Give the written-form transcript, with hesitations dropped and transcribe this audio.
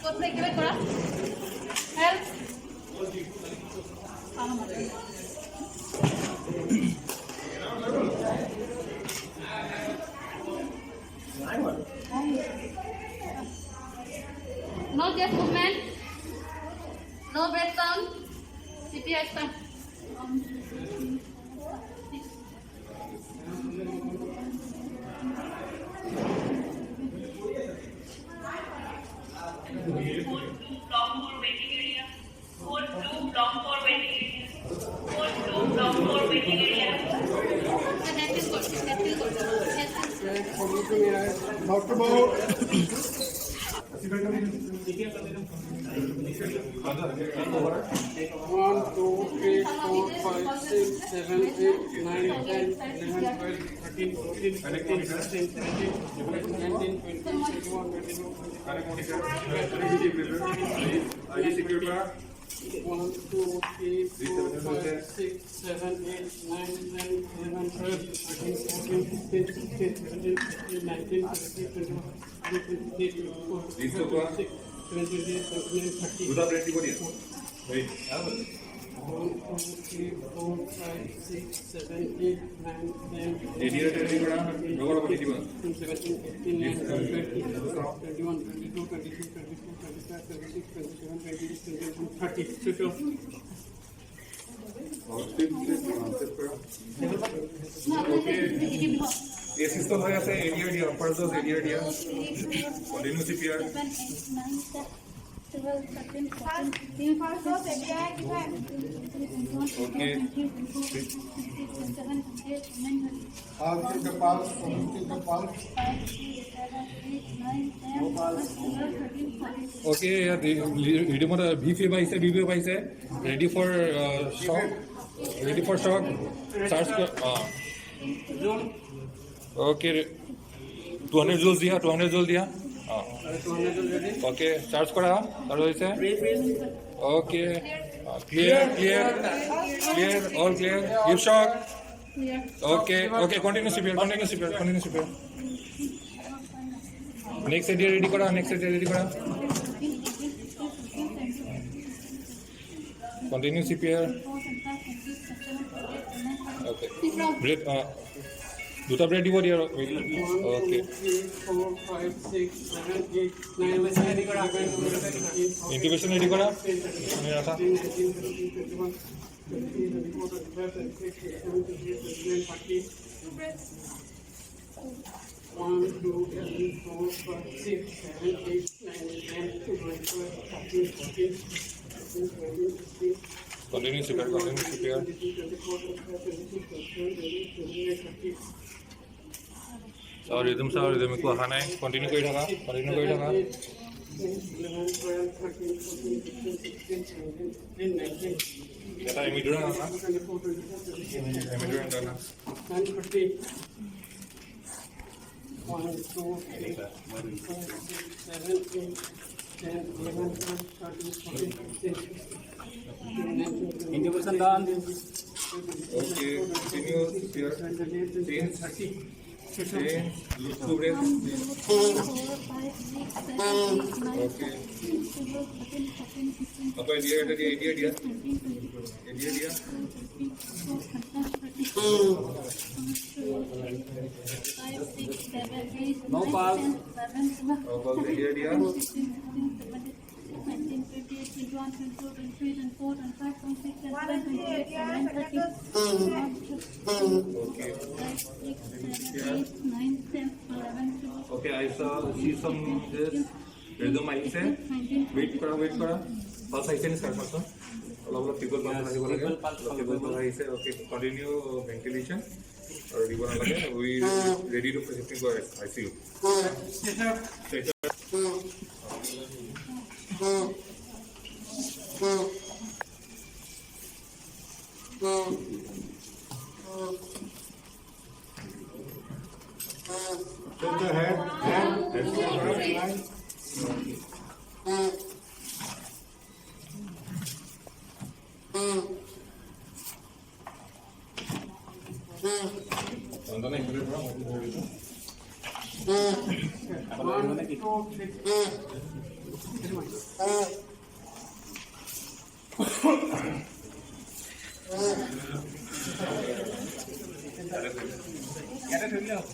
কোথা থেকে করা help No chest movement, no breath sound, CPR start. ये सिस्टम है ऐसे एरिया दिया पर दो एरिया दिया कंटिन्यू सीपीआर ओके ओके यार वीडियो में भी पाइसे रेडी फॉर शॉक चार्ज कर ओके 200 জুল দিয়া ओके चार्ज करा और वैसे okay clear all clear give shock okay continue CPR next area ready करा कंटिन्यू सीपीआर ओके ब्रेथ দুটা ব্রেড দিব দিয়া ওকে ইনকিউবেশন রেডি করা আমি রাখা कंटिन्यू सीपीआर और रिदम को अहा ना कंटिन्यू कर थका এটা এমিডুরান না Integration done. Okay, continue here. Change 30. Change. Look to breath. Okay. Apa dia tadi idea. No pause. Apa idea. 9 Okay, I see some this rhythm আহিছে wait কৰা pulse আহিছে নি স্যার পাছত অলপ people pulse আহিব লাগে people pulse আহিছে okay continue ventilation আৰু দিব নালাগে we ready to shifting for ICU Turn the head, that's the right line. ইয়াতে থৈ দিলে হ'ব।